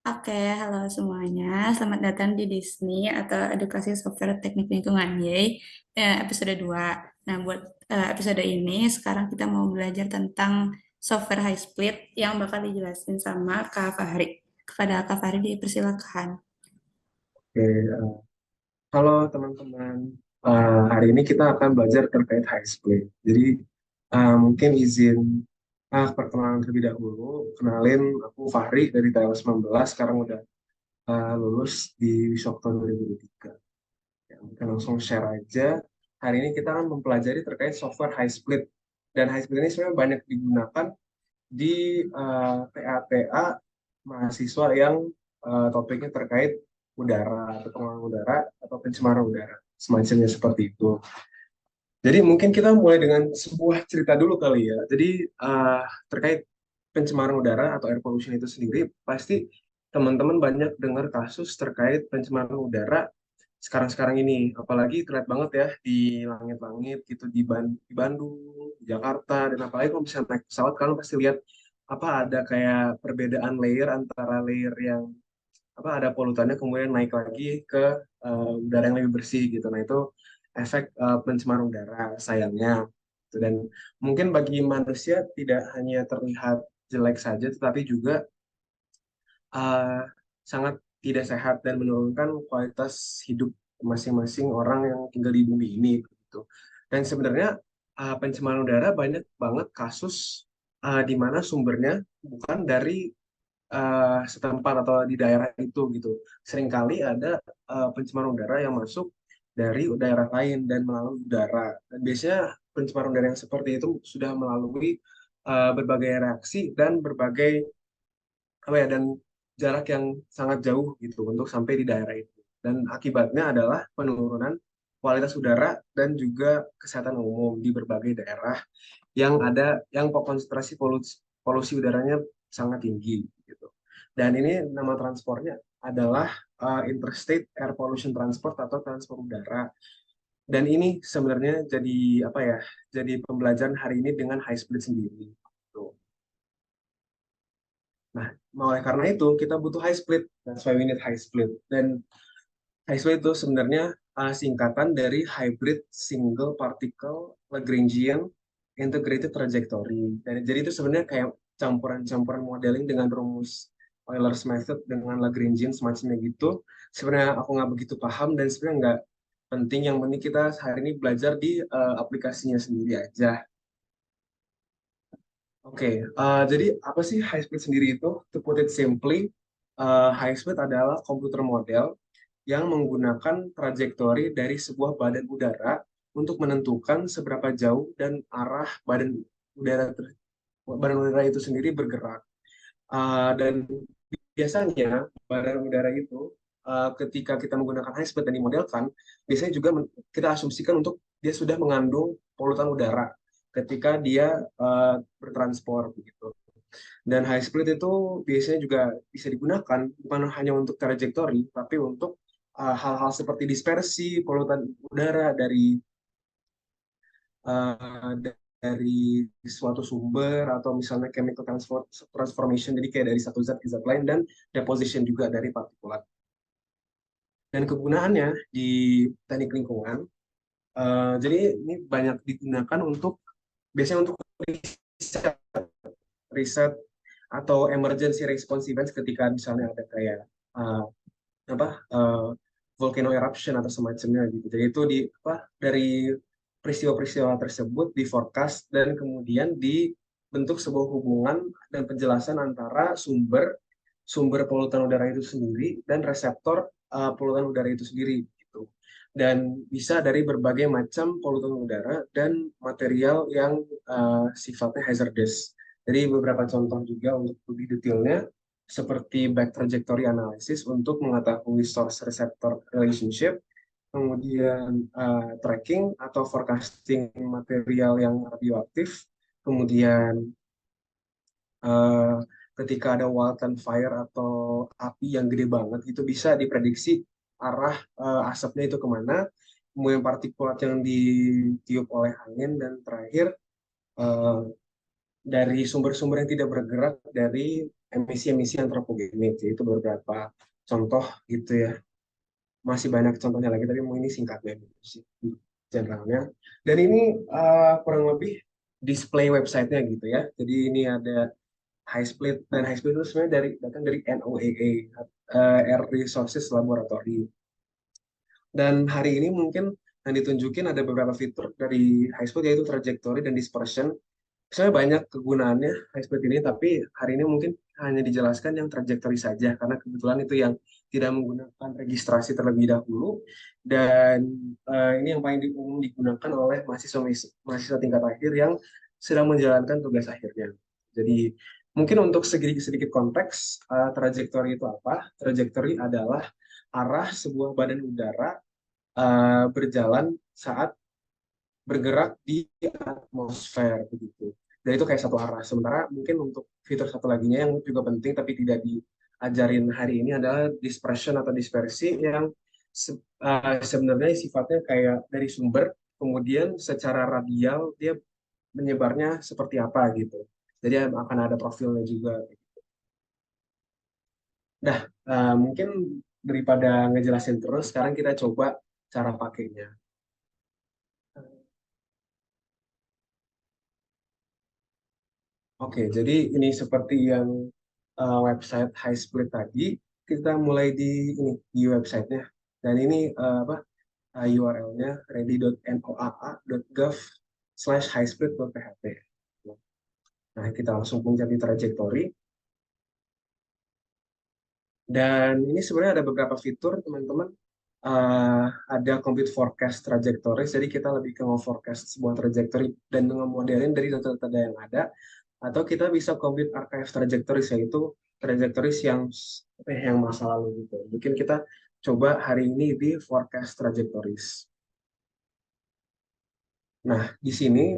Oke, halo semuanya. Selamat datang di Disney atau Edukasi Software Teknik Lingkungan Yay, episode 2. Nah, buat episode ini sekarang kita mau belajar tentang software high split yang bakal dijelasin sama Kak Fahri. Kepada Kak Fahri dipersilakan. Oke, halo teman-teman. Hari ini kita akan belajar terkait high split. Jadi mungkin izin perkenalan terlebih dahulu. Kenalin, aku Fahri dari TL19. Sekarang udah lulus di Wisokto 2023. Ya, mungkin langsung share aja. Hari ini kita akan mempelajari terkait software high split. Dan high split ini sebenarnya banyak digunakan di TA-TA mahasiswa yang topiknya terkait udara atau pengolahan udara atau pencemaran udara, semacamnya seperti itu. Jadi mungkin kita mulai dengan sebuah cerita dulu kali ya. Jadi terkait pencemaran udara atau air pollution itu sendiri, pasti teman-teman banyak dengar kasus terkait pencemaran udara sekarang-sekarang ini. Apalagi terlihat banget ya di langit-langit gitu di Bandung, di Jakarta, dan apalagi kalau misalnya naik pesawat, kalian pasti lihat apa ada kayak perbedaan layer antara layer yang apa ada polutannya kemudian naik lagi ke udara yang lebih bersih gitu. Nah itu efek pencemaran udara sayangnya. Gitu. Dan mungkin bagi manusia tidak hanya terlihat jelek saja, tetapi juga uh, sangat tidak sehat dan menurunkan kualitas hidup masing-masing orang yang tinggal di bumi ini gitu. Dan sebenarnya pencemaran udara banyak banget kasus di mana sumbernya bukan dari setempat atau di daerah itu gitu. Seringkali ada pencemaran udara yang masuk dari daerah lain dan melalui udara. Dan biasanya pencemaran udara yang seperti itu sudah melalui berbagai reaksi dan berbagai apa ya dan jarak yang sangat jauh gitu untuk sampai di daerah itu. Dan akibatnya adalah penurunan kualitas udara dan juga kesehatan umum di berbagai daerah yang konsentrasi polusi udaranya sangat tinggi gitu. Dan ini nama transportnya adalah Interstate Air Pollution Transport atau transport udara. Dan ini sebenarnya jadi apa ya? Jadi pembelajaran hari ini dengan high speed sendiri. Tuh. Nah, oleh karena itu kita butuh high split. That's why we need high split. Dan high split itu sebenarnya singkatan dari Hybrid Single Particle Lagrangian Integrated Trajectory. Dan jadi itu sebenarnya kayak campuran-campuran modeling dengan rumus Euler's method dengan Lagrangian semacamnya gitu. Sebenarnya aku nggak begitu paham dan sebenarnya nggak penting. Yang penting kita hari ini belajar di aplikasinya sendiri aja. Oke, jadi apa sih high speed sendiri itu? To put it simply, high speed adalah komputer model yang menggunakan trajektori dari sebuah badan udara untuk menentukan seberapa jauh dan arah badan udara itu sendiri bergerak. Dan biasanya badan udara itu ketika kita menggunakan high speed dan dimodelkan, biasanya juga kita asumsikan untuk dia sudah mengandung polutan udara ketika dia bertransport begitu. Dan high split itu biasanya juga bisa digunakan bukan hanya untuk trajektori, tapi untuk hal-hal seperti dispersi polutan udara uh, dari suatu sumber atau misalnya chemical transformation, jadi kayak dari satu zat ke zat lain, dan deposition juga dari partikulat. Dan kegunaannya di teknik lingkungan, jadi ini banyak digunakan untuk biasanya untuk riset, riset atau emergency response events ketika misalnya ada kayak uh, apa volcano eruption atau semacamnya gitu. Jadi itu dari peristiwa-peristiwa tersebut di forecast dan kemudian dibentuk sebuah hubungan dan penjelasan antara sumber sumber polutan udara itu sendiri dan reseptor polutan udara itu sendiri gitu. Dan bisa dari berbagai macam polutan udara dan material yang sifatnya hazardous. Jadi beberapa contoh juga untuk lebih detailnya seperti back trajectory analysis untuk mengetahui source receptor relationship, kemudian tracking atau forecasting material yang radioaktif, kemudian uh, ketika ada wildland fire atau api yang gede banget itu bisa diprediksi arah asapnya itu kemana, kemudian partikulat yang ditiup oleh angin, dan terakhir uh, dari sumber-sumber yang tidak bergerak dari emisi-emisi antropogenik. Jadi itu beberapa contoh gitu ya. Masih banyak contohnya lagi, tapi mau ini singkatnya gitu sih, generalnya. Dan ini kurang lebih display websitenya gitu ya. Jadi ini ada HighSplit, dan HighSplit itu sebenarnya datang dari NOAA, Air Resources Laboratory. Dan hari ini mungkin yang ditunjukin ada beberapa fitur dari HighSplit, yaitu trajectory dan dispersion. Sebenarnya banyak kegunaannya HighSplit ini, tapi hari ini mungkin hanya dijelaskan yang trajectory saja, karena kebetulan itu yang tidak menggunakan registrasi terlebih dahulu, dan ini yang paling umum digunakan oleh mahasiswa tingkat akhir yang sedang menjalankan tugas akhirnya. Jadi mungkin untuk sedikit konteks, trajectory itu apa? Trajectory adalah arah sebuah badan udara berjalan saat bergerak di atmosfer begitu. Dan itu kayak satu arah. Sementara mungkin untuk fitur satu laginya yang juga penting tapi tidak diajarin hari ini adalah dispersion atau dispersi, yang sebenarnya sifatnya kayak dari sumber, kemudian secara radial dia menyebarnya seperti apa gitu. Jadi akan ada profilnya juga. Nah, mungkin daripada ngejelasin terus, sekarang kita coba cara pakainya. Oke, jadi ini seperti yang website HighSplit tadi, kita mulai di websitenya. Dan ini URL-nya ready.noaa.gov/highsplit.php. Nah, kita langsung pencet di trajectory. Dan ini sebenarnya ada beberapa fitur, teman-teman. Ada Compute Forecast Trajectories, jadi kita lebih ke nge-forecast sebuah trajectory dan ngemodelin dari data-data yang ada. Atau kita bisa Compute Archive Trajectories, yaitu trajectories yang masa lalu gitu. Mungkin kita coba hari ini di Forecast Trajectories. Nah, di sini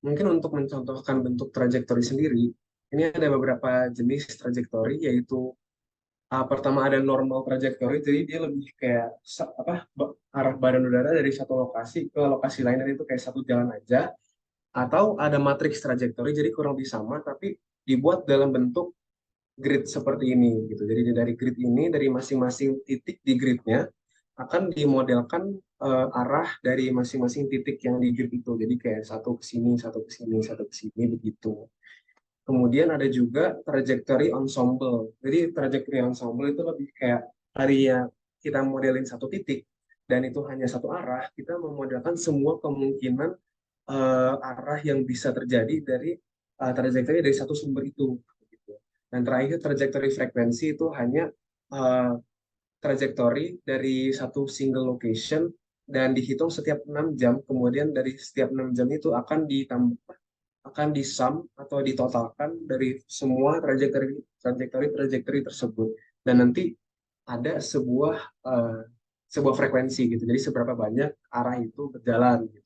mungkin untuk mencontohkan bentuk trajectory sendiri, ini ada beberapa jenis trajectory, yaitu pertama ada normal trajectory, jadi dia lebih kayak arah badan udara dari satu lokasi ke lokasi lain, dan itu kayak satu jalan aja. Atau ada matrix trajectory, jadi kurang lebih sama tapi dibuat dalam bentuk grid seperti ini gitu. Jadi dari grid ini, dari masing-masing titik di gridnya akan dimodelkan arah dari masing-masing titik yang di grid itu. Jadi kayak satu ke sini, satu ke sini, satu ke sini begitu. Kemudian ada juga trajectory ensemble. Jadi trajectory ensemble itu lebih kayak harinya kita modelin satu titik dan itu hanya satu arah, kita memodelkan semua kemungkinan arah yang bisa terjadi dari trajectory dari satu sumber itu. Gitu. Dan terakhir trajectory frekuensi itu hanya uh, trajectory dari satu single location dan dihitung setiap 6 jam, kemudian dari setiap 6 jam itu akan ditambah, akan disum atau ditotalkan dari semua trajektori tersebut, dan nanti ada sebuah frekuensi gitu, jadi seberapa banyak arah itu berjalan gitu.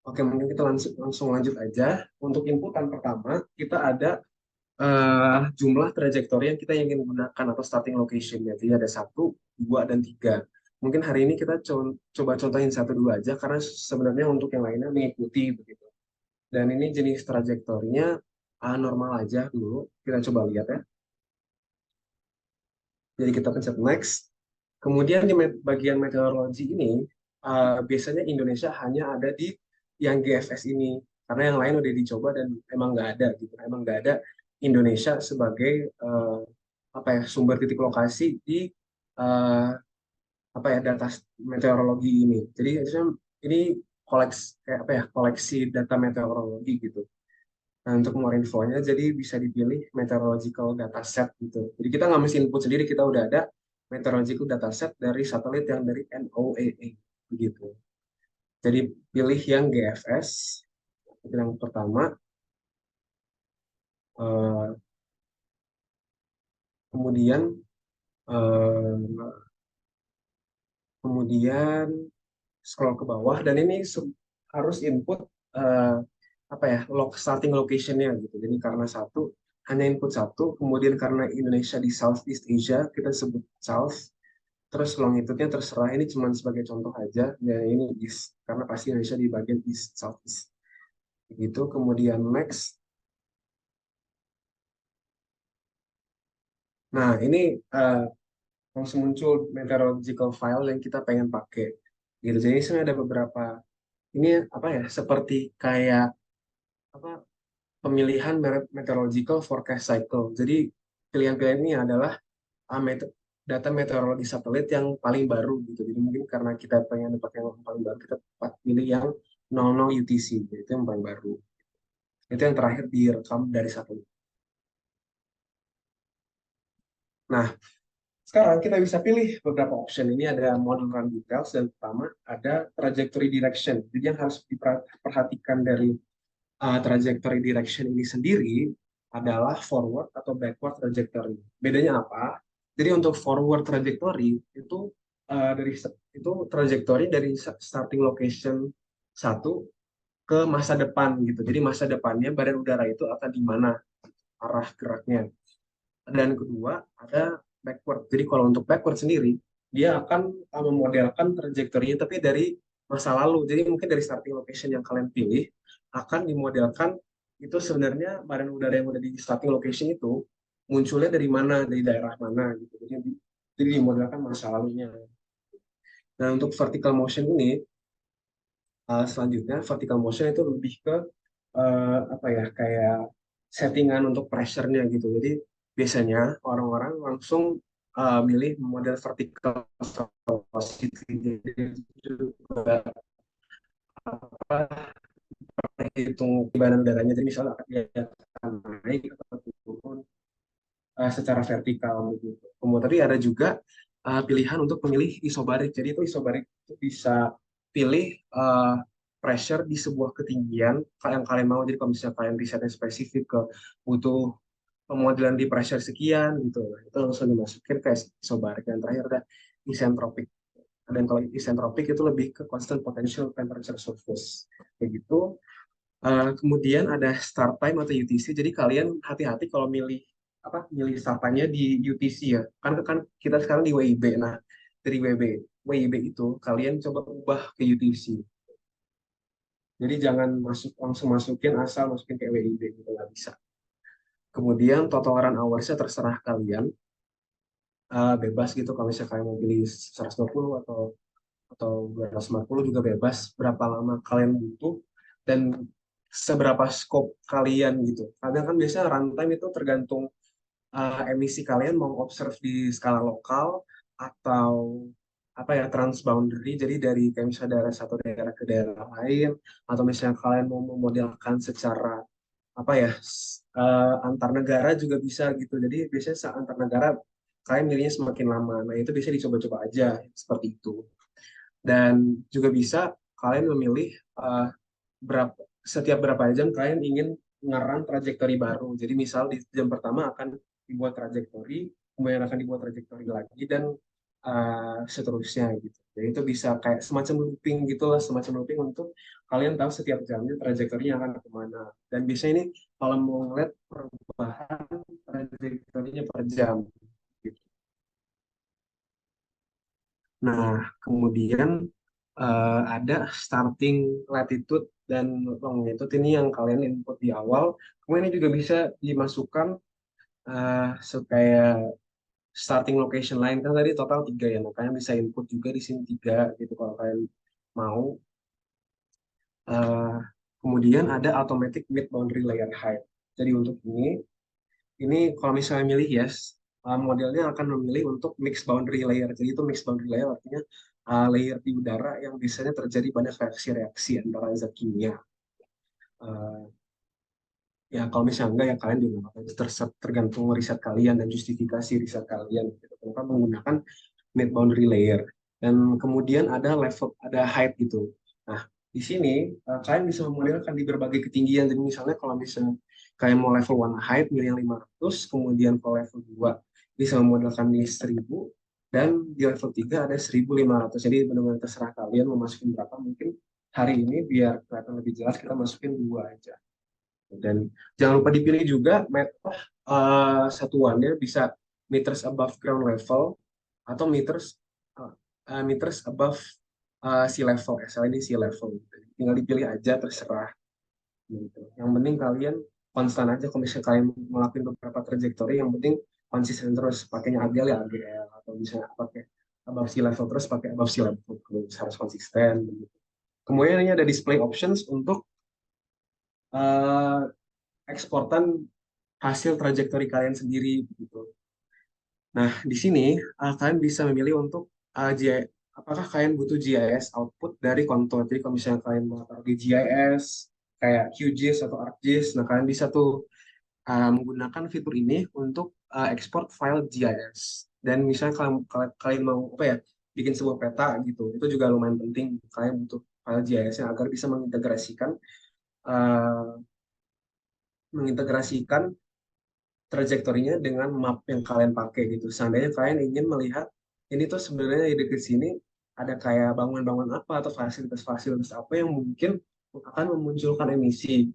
Oke, mungkin kita langsung lanjut aja. Untuk inputan pertama kita ada jumlah trajektori yang kita ingin gunakan atau starting location. Jadi ada satu, dua, dan tiga. Mungkin hari ini kita coba contohin satu dua aja, karena sebenarnya untuk yang lainnya mengikuti begitu. Dan ini jenis trajektorinya normal aja dulu. Kita coba lihat ya. Jadi kita pencet next. Kemudian di bagian meteorologi ini, biasanya Indonesia hanya ada di yang GFS ini. Karena yang lain udah dicoba dan emang nggak ada gitu. Emang nggak ada Indonesia sebagai sumber titik lokasi di uh, data meteorologi ini. Jadi ini koleksi data meteorologi gitu. Nah, untuk more infonya, jadi bisa dipilih meteorological dataset gitu. Jadi kita nggak mesti input sendiri, kita udah ada meteorological dataset dari satelit yang dari NOAA begitu. Jadi pilih yang GFS, itu yang pertama. Eh, kemudian eh, kemudian scroll ke bawah, dan ini harus input eh, starting locationnya gitu. Jadi karena satu, hanya input satu, kemudian karena Indonesia di Southeast Asia kita sebut South, terus longitude-nya terserah, ini cuma sebagai contoh aja, ya ini East karena pasti Indonesia di bagian East Southeast gitu. Kemudian next, Nah, ini uh, langsung muncul meteorological file yang kita pengen pakai. Gitu. Jadi sebenarnya ada beberapa ini apa ya seperti kayak apa pemilihan meteorological forecast cycle. Jadi pilihan-pilihan ini adalah data meteorologi satelit yang paling baru gitu. Jadi mungkin karena kita pengen pakai yang paling baru, kita pilih yang 00 UTC, itu yang paling baru. Itu yang terakhir direkam dari satelit. Nah, sekarang kita bisa pilih beberapa option. Ini ada model run details dan pertama ada trajectory direction. Jadi yang harus diperhatikan dari trajectory direction ini sendiri adalah forward atau backward trajectory. Bedanya apa? Jadi untuk forward trajectory itu dari itu trajectory dari starting location satu ke masa depan gitu. Jadi masa depannya badan udara itu akan di mana arah geraknya. Dan kedua ada backward. Jadi kalau untuk backward sendiri dia akan memodelkan trajektorinya tapi dari masa lalu. Jadi mungkin dari starting location yang kalian pilih akan dimodelkan itu sebenarnya badan udara yang udah di starting location itu munculnya dari mana, dari daerah mana gitu. Jadi dimodelkan masa lalunya. Nah, untuk vertical motion ini selanjutnya vertical motion itu lebih ke apa ya kayak settingan untuk pressure-nya gitu. Jadi biasanya orang-orang langsung milih model vertical velocity. Jadi juga apa hitung badan udaranya. Jadi misalnya dia akan naik atau turun secara vertikal gitu. Kemudian tadi ada juga pilihan untuk memilih isobarik. Jadi itu isobarik itu bisa pilih pressure di sebuah ketinggian yang kalian mau. Jadi kalau misalnya kalian risetnya spesifik ke butuh pemodelan di pressure sekian gitu, itu langsung dimasukin ke isobarik. Dan terakhir ada isentropic. Dan kalau isentropic itu lebih ke constant potential temperature surface. Begitu. Kemudian ada start time atau UTC. Jadi kalian hati-hati kalau milih start time-nya di UTC ya. Kan kita sekarang di WIB. Nah, dari WIB itu kalian coba ubah ke UTC. Jadi jangan langsung masukin asal masukin ke WIB gitu nggak bisa. Kemudian total run hours-nya terserah kalian. Bebas gitu kalau misalnya kalian mau pilih 120 atau 250 juga bebas berapa lama kalian butuh dan seberapa scope kalian gitu. Karena kan biasanya runtime itu tergantung emisi kalian mau observe di skala lokal atau apa ya transboundary. Jadi dari kayak misalnya dari satu daerah ke daerah lain atau misalnya kalian mau memodelkan secara apa ya antar negara juga bisa gitu. Jadi biasanya antar negara kalian milihnya semakin lama. Nah, itu biasanya dicoba-coba aja seperti itu. Dan juga bisa kalian memilih berapa setiap berapa jam kalian ingin ngeran trajektori baru. Jadi misal di jam pertama akan dibuat trajektori, kemudian akan dibuat trajektori lagi dan seterusnya gitu. Jadi itu bisa kayak semacam looping gitulah, semacam looping untuk kalian tahu setiap jamnya trajektorinya akan kemana. Dan biasanya ini kalau mau ngeliat perubahan trajektorinya per jam. Gitu. Nah, kemudian ada starting latitude dan longitude ini yang kalian input di awal. Kemudian ini juga bisa dimasukkan supaya starting location line kan tadi total tiga ya, makanya bisa input juga di sini tiga gitu kalau kalian mau. Eh, Kemudian ada automatic mid boundary layer height. Jadi untuk ini kalau misalnya milih yes, modelnya akan memilih untuk mixed boundary layer. Jadi itu mixed boundary layer artinya layer di udara yang biasanya terjadi banyak reaksi-reaksi antara zat kimia. Eh, ya kalau misalnya enggak ya kalian juga nggak apa-apa. Itu tergantung riset kalian dan justifikasi riset kalian. Gitu. Kenapa menggunakan mid boundary layer. Dan kemudian ada level, ada height gitu. Nah, di sini kalian bisa memodelkan di berbagai ketinggian. Jadi misalnya kalau misalnya kalian mau level 1 height milih yang 500, kemudian kalau level 2 bisa memodelkan milih 1000, dan di level 3 ada 1500. Jadi benar-benar terserah kalian mau masukin berapa. Mungkin hari ini biar kelihatan lebih jelas kita masukin 2 aja. Dan jangan lupa dipilih juga satuannya bisa meters above ground level atau meters above sea level. SL ini sea level. Tinggal dipilih aja terserah. Gitu. Yang penting kalian konstan aja kalau misalnya kalian melakukan beberapa trajektori. Yang penting konsisten terus pakainya AGL ya AGL, atau misalnya pakai above sea level terus pakai above sea level terus, harus konsisten begitu. Kemudian ini ada display options untuk eh, eksportan hasil trajektori kalian sendiri gitu. Nah, di sini kalian bisa memilih untuk apakah kalian butuh GIS output dari kontur. Jadi kalau misalnya kalian mau taruh di GIS kayak QGIS atau ArcGIS, nah kalian bisa tuh menggunakan fitur ini untuk ekspor file GIS. Dan misalnya kalian mau apa ya, bikin sebuah peta gitu, itu juga lumayan penting. Kalian butuh file GIS-nya agar bisa uh, mengintegrasikan trajektorinya dengan map yang kalian pakai gitu. Seandainya kalian ingin melihat ini tuh sebenarnya di dekat sini ada kayak bangunan-bangunan apa atau fasilitas-fasilitas apa yang mungkin akan memunculkan emisi.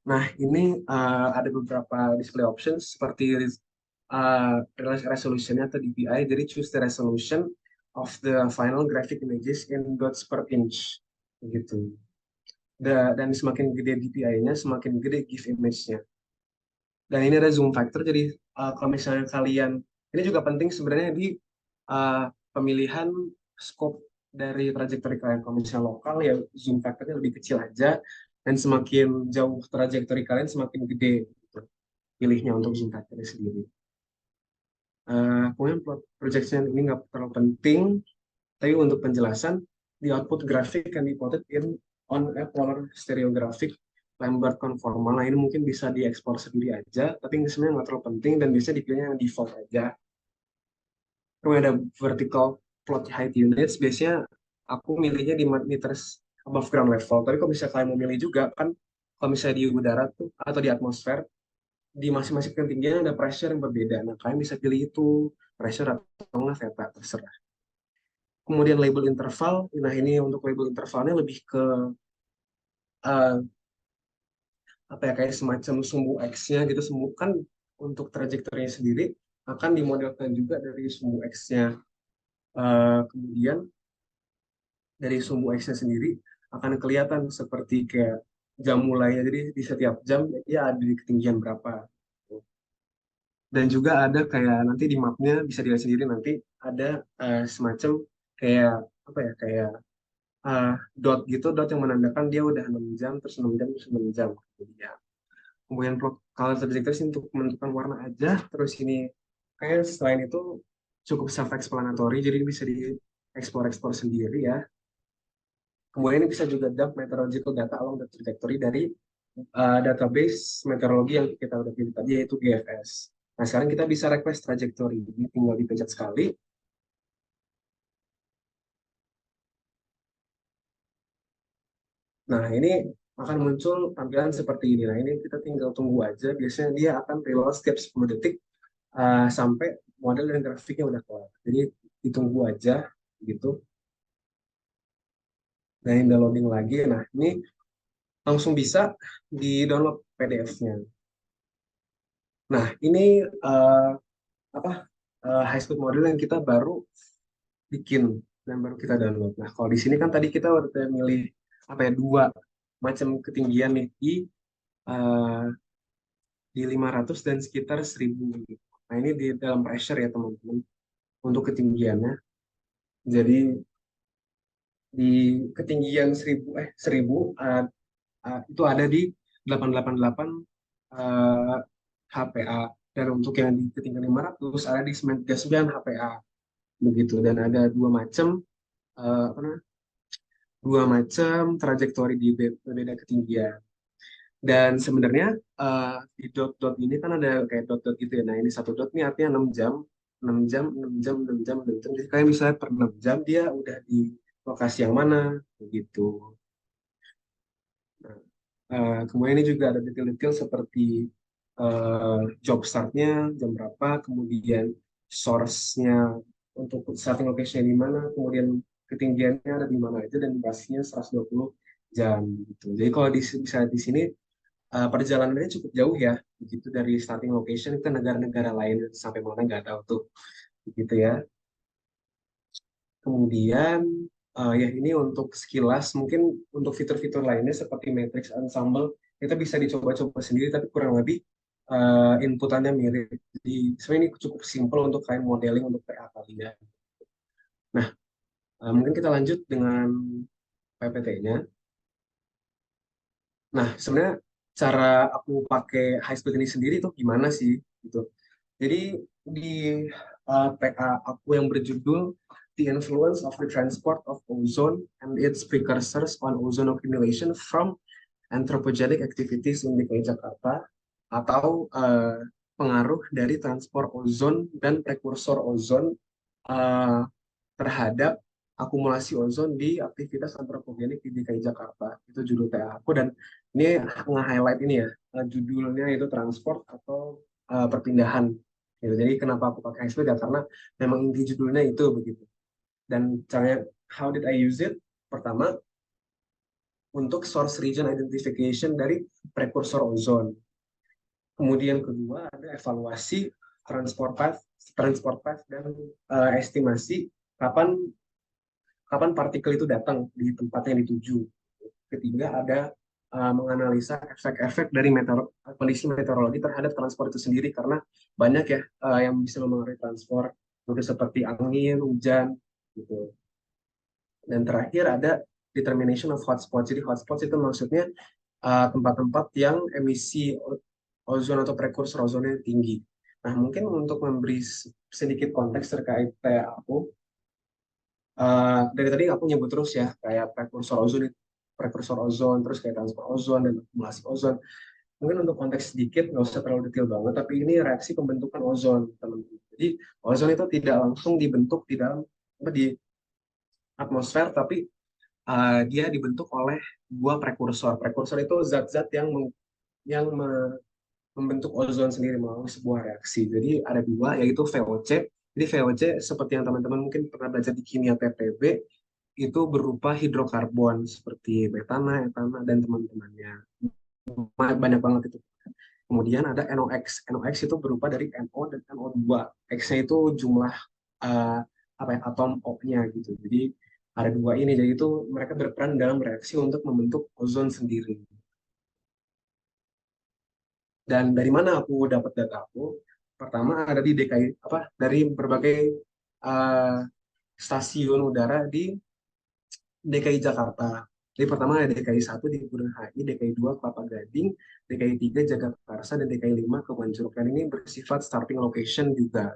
Nah, ini ada beberapa display options seperti resolution atau DPI. Jadi choose the resolution of the final graphic images in dots per inch gitu. Dan semakin gede DPI-nya, semakin gede GIF image-nya. Dan ini ada zoom factor, jadi kalau misalnya kalian, ini juga penting sebenarnya di uh, pemilihan scope dari trajektori kalian. Kalau misalnya lokal ya zoom factornya lebih kecil aja, dan semakin jauh trajektori kalian semakin gede gitu, pilihnya untuk zoom factornya sendiri. Kemudian plot projection ini nggak terlalu penting, tapi untuk penjelasan, the output graphic can be plotted in on a polar stereographic Lambert conformal. Nah, ini mungkin bisa diekspor sendiri aja, tapi ini sebenarnya nggak terlalu penting dan biasanya dipilih yang default aja. Kemudian ada vertical plot height units, biasanya aku milihnya di meters above ground level. Tapi kalau misalnya kalian mau milih juga, kan kalau misalnya di udara tuh atau di atmosfer, di masing-masing ketinggian ada pressure yang berbeda. Nah, kalian bisa pilih itu, pressure atau nggak theta, terserah. Kemudian label interval, nah ini untuk label intervalnya lebih ke uh, apa ya, kayak semacam sumbu X-nya gitu. Sumbu kan untuk trajektorinya sendiri akan dimodelkan juga dari sumbu X-nya. Kemudian dari sumbu X-nya sendiri akan kelihatan seperti kayak jam mulainya. Jadi di setiap jam dia ada di ketinggian berapa. Dan juga ada kayak nanti di mapnya bisa dilihat sendiri, nanti ada semacam kayak apa ya, kayak uh, dot gitu, dot yang menandakan dia udah 6 jam, terus 6 jam, terus 6 jam. Jadi ya, kemudian color detector sih untuk menentukan warna aja. Terus ini kayak selain itu cukup self explanatory, jadi bisa diekspor sendiri ya. Kemudian ini bisa juga dump meteorological data along the trajectory dari database meteorologi yang kita udah pilih tadi, yaitu GFS. Nah, sekarang kita bisa request trajectory, ini tinggal dipencet sekali. Nah, ini akan muncul tampilan seperti ini. Nah, ini kita tinggal tunggu aja. Biasanya dia akan reload setiap 10 detik sampai model dan grafiknya udah kelar. Jadi ditunggu aja gitu. Nah, ini udah loading lagi. Nah, ini langsung bisa di-download PDF-nya. Nah, ini uh, apa high speed model yang kita baru bikin dan baru kita download. Nah, kalau di sini kan tadi kita udah milih apa ya, dua macam ketinggian nih uh, di 500 dan sekitar 1000. Nah, ini di dalam pressure ya teman-teman untuk ketinggiannya. Jadi di ketinggian 1000 itu ada di 888 uh, HPA, dan untuk yang di ketinggian 500 ada di 99 HPA begitu. Dan ada apa namanya, dua macam trajektori di berbeda ketinggian. Dan sebenarnya di dot-dot ini kan ada kayak dot-dot gitu ya. Nah, ini satu dot ini artinya 6 jam, 6 jam, 6 jam, 6 jam, 6 jam. Jadi kalian misalnya per 6 jam dia udah di lokasi yang mana, begitu. Nah, kemudian ini juga ada detail-detail seperti job startnya jam berapa, kemudian source-nya untuk starting location di mana, kemudian ketinggiannya ada di mana aja, dan durasinya 120 jam gitu. Jadi kalau bisa di sini perjalanannya cukup jauh ya, begitu dari starting location ke negara-negara lain sampai mana nggak tahu tuh, gitu ya. Kemudian ya ini untuk sekilas, mungkin untuk fitur-fitur lainnya seperti matrix ensemble kita bisa dicoba-coba sendiri, tapi kurang lebih inputannya mirip. Jadi sebenarnya ini cukup simpel untuk kalian modeling untuk PA kalian. Nah, mungkin kita lanjut dengan PPT-nya. Nah, sebenarnya cara aku pakai high speed ini sendiri tuh gimana sih gitu. Jadi di PA aku yang berjudul The Influence of the Transport of Ozone and its Precursors on Ozone Accumulation from Anthropogenic Activities in DKI Jakarta, atau pengaruh dari transport ozon dan prekursor ozon eh, terhadap akumulasi ozon di aktivitas antropogenik di DKI Jakarta. Itu judul TA aku, dan ini nge-highlight ini ya, judulnya itu transport atau perpindahan. Gitu. Jadi kenapa aku pakai high speed ya, karena memang inti judulnya itu begitu. Dan caranya, how did I use it? Pertama, untuk source region identification dari prekursor ozon. Kemudian kedua, ada evaluasi transport path dan estimasi kapan kapan partikel itu datang di tempat yang dituju. Ketiga, ada menganalisa efek-efek dari kondisi meteorologi terhadap transport itu sendiri, karena banyak ya yang bisa mempengaruhi transport, seperti angin, hujan, gitu. Dan terakhir ada determination of hotspot. Jadi hotspot itu maksudnya tempat-tempat yang emisi ozon atau prekursor ozonnya tinggi. Nah, mungkin untuk memberi sedikit konteks terkait kayak aku, dari tadi aku nyebut terus ya, kayak prekursor ozon, terus kayak transport ozon dan akumulasi ozon. Mungkin untuk konteks sedikit, nggak usah terlalu detail banget, tapi ini reaksi pembentukan ozon, teman-teman. Jadi, ozon itu tidak langsung dibentuk di dalam di atmosfer, tapi dia dibentuk oleh dua prekursor. Prekursor itu zat-zat yang membentuk ozon sendiri melalui sebuah reaksi. Jadi ada dua, yaitu VOC. Jadi VOC seperti yang teman-teman mungkin pernah belajar di kimia TPB, itu berupa hidrokarbon seperti metana, etana, dan teman-temannya. Banyak banget itu. Kemudian ada NOx. NOx itu berupa dari NO dan NO2. X-nya itu jumlah uh, atom O-nya gitu. Jadi ada dua ini, jadi itu mereka berperan dalam reaksi untuk membentuk ozon sendiri. Dan dari mana aku dapat data aku? Pertama ada di DKI, dari berbagai uh, stasiun udara di DKI Jakarta. Jadi pertama ada DKI 1 di Bundaran HI, DKI 2 Kelapa Gading, DKI 3 Jagakarsa, dan DKI 5 Kebonjeruk. Dan ini bersifat starting location juga.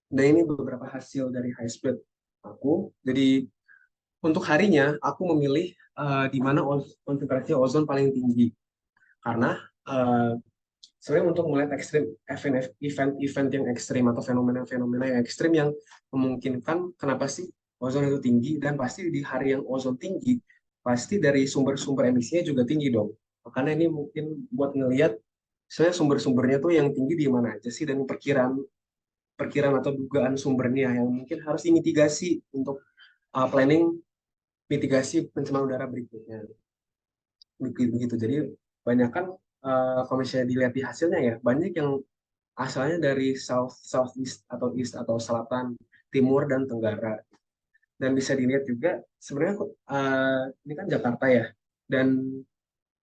Dan ini beberapa hasil dari high speed aku. Jadi untuk harinya aku memilih di mana konsentrasi ozon paling tinggi. Karena sebenarnya untuk melihat event-event yang ekstrim atau fenomena-fenomena yang ekstrim yang memungkinkan kenapa sih ozon itu tinggi, dan pasti di hari yang ozon tinggi pasti dari sumber-sumber emisinya juga tinggi dong. Makanya ini mungkin buat ngelihat sebenarnya sumber-sumbernya tuh yang tinggi di mana aja sih, dan perkiraan perkiraan atau dugaan sumbernya yang mungkin harus dimitigasi untuk planning mitigasi pencemaran udara berikutnya. Begitu. Jadi banyak kan kalau misalnya dilihat di hasilnya ya, banyak yang asalnya dari southeast atau east atau selatan, timur, dan tenggara. Dan bisa dilihat juga sebenarnya ini kan Jakarta ya, dan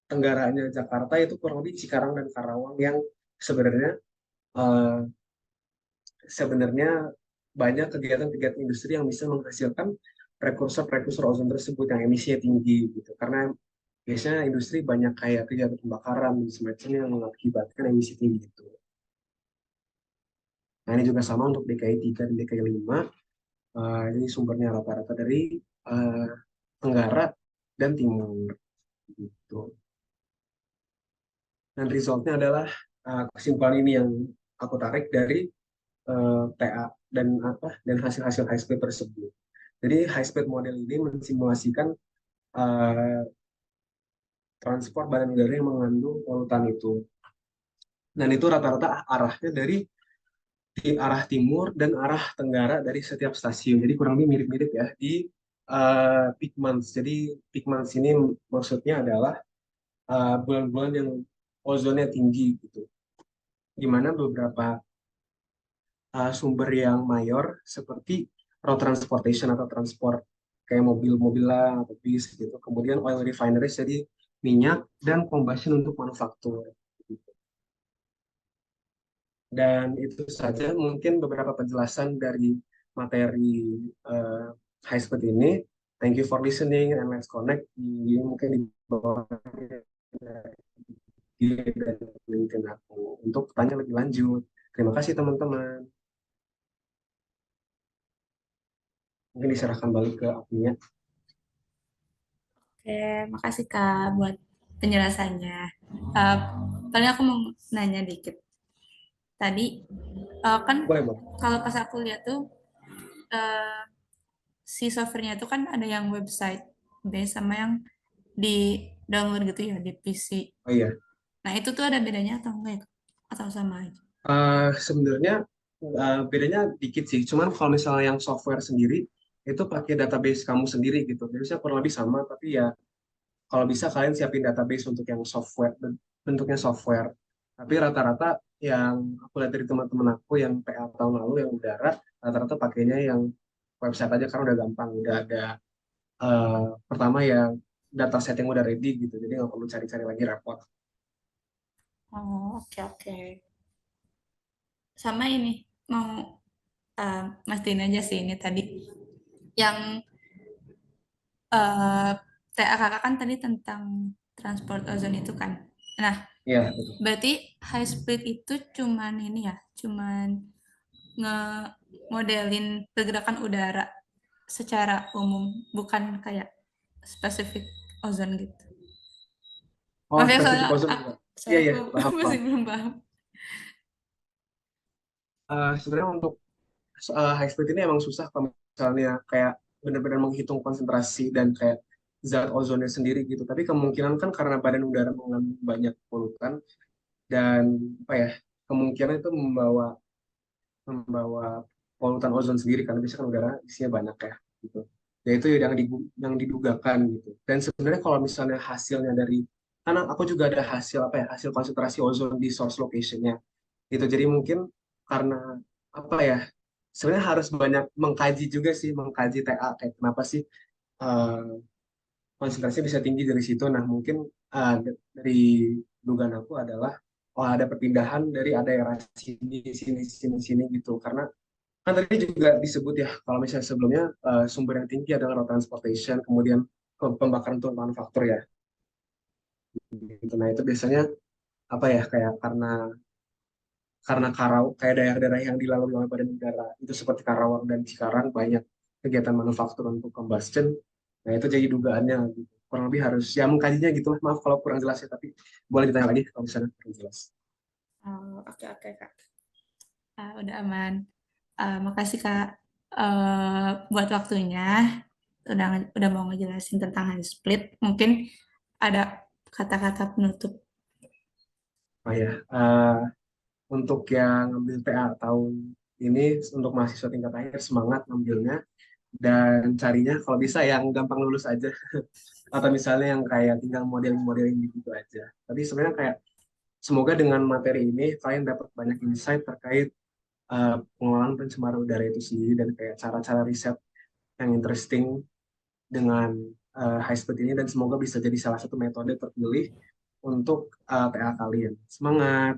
tenggaranya Jakarta itu kurang lebih Cikarang dan Karawang yang sebenarnya uh, sebenarnya banyak kegiatan-kegiatan industri yang bisa menghasilkan prekursor-prekursor ozon tersebut yang emisinya tinggi gitu. Karena biasanya industri banyak kayak kegiatan pembakaran dan semacamnya yang mengakibatkan emisi tinggi itu. Nah, ini juga sama untuk DKI 3 dan DKI 5. Ini sumbernya rata-rata dari uh, Tenggara dan Timur gitu. Dan resultnya adalah kesimpulan ini yang aku tarik dari TA dan hasil-hasil high speed tersebut. Jadi high speed model ini mensimulasikan uh, transport badan udara yang mengandung polutan itu. Dan itu rata-rata arahnya dari di arah timur dan arah tenggara dari setiap stasiun. Jadi kurang lebih mirip-mirip ya di peak months. Jadi peak months ini maksudnya adalah bulan-bulan yang ozonnya tinggi gitu. Di mana beberapa sumber yang mayor seperti road transportation atau transport kayak mobil-mobilan atau bis gitu. Kemudian oil refineries, jadi minyak, dan combustion untuk manufaktur. Dan itu saja mungkin beberapa penjelasan dari materi eh, high speed ini. Thank you for listening and let's connect di mungkin di bawah dan LinkedIn aku untuk tanya lebih lanjut. Terima kasih teman-teman. Mungkin diserahkan balik ke akunya. Oke, makasih Kak buat penjelasannya. Eh, paling aku mau nanya dikit. Tadi kan Boleh, boleh. kalau pas aku lihat tuh eh, si softwarenya tuh kan ada yang website base sama yang di download gitu ya di PC. Oh iya. Nah itu tuh ada bedanya atau enggak ya? Kak? Atau sama aja? Sebenarnya bedanya dikit sih. Cuman kalau misalnya yang software sendiri itu pakai database kamu sendiri gitu. Jadi saya kurang lebih sama, tapi ya kalau bisa kalian siapin database untuk yang software, bentuknya software. Tapi rata-rata yang aku lihat dari teman-teman aku yang PA tahun lalu yang udara, rata-rata pakainya yang website aja karena udah gampang, udah ada pertama ya data set yang udah ready gitu. Jadi nggak perlu cari-cari lagi repot. Oh, oke oke. Sama ini mau mastiin aja sih ini tadi yang eh TA kakak kan tadi tentang transport ozon itu kan. Nah, Iya, betul. berarti high speed itu cuman ini ya, cuman nge-modelin pergerakan udara secara umum, bukan kayak spesifik ozon gitu. Oh, Maaf ya soalnya spesifik ozon aku, enggak? Iya, soalnya iya, aku paham, masih paham. belum paham. Sebenarnya untuk high speed ini emang susah kalau misalnya kayak benar-benar menghitung konsentrasi dan kayak zat ozonnya sendiri gitu. Tapi kemungkinan kan karena badan udara mengandung banyak polutan dan apa ya kemungkinan itu membawa membawa polutan ozon sendiri karena biasanya kan udara isinya banyak ya gitu. Ya itu yang didugakan gitu. Dan sebenarnya kalau misalnya hasilnya dari karena aku juga ada hasil apa ya hasil konsentrasi ozon di source locationnya gitu. Jadi mungkin karena apa ya sebenarnya harus banyak mengkaji juga sih mengkaji TA kayak kenapa sih eh, konsentrasi bisa tinggi dari situ. Nah mungkin dari dugaan aku adalah oh ada perpindahan dari ada daerah sini sini sini sini gitu karena kan tadi juga disebut ya kalau misalnya sebelumnya sumber yang tinggi adalah road transportation kemudian pembakaran untuk manufaktur ya gitu. Nah itu biasanya apa ya kayak karena kayak daerah-daerah yang dilalui oleh badan udara itu seperti Karawang dan Cikarang banyak kegiatan manufaktur untuk combustion. Nah itu jadi dugaannya gitu. Kurang lebih harus ya mengkajinya gitu lah. Maaf kalau kurang jelas ya tapi boleh ditanya lagi kalau misalnya kurang jelas. Oh, oke oke Kak. Udah aman. Makasih Kak buat waktunya. Udah mau ngejelasin tentang high split. Mungkin ada kata-kata penutup. Oh ya, untuk yang ngambil TA tahun ini untuk mahasiswa tingkat akhir semangat ngambilnya dan carinya kalau bisa yang gampang lulus aja atau misalnya yang kayak tinggal modeling-modeling gitu aja. Tapi sebenarnya kayak semoga dengan materi ini kalian dapat banyak insight terkait pengelolaan pencemaran udara itu sendiri dan kayak cara-cara riset yang interesting dengan high speed ini dan semoga bisa jadi salah satu metode terpilih untuk TA kalian. Semangat!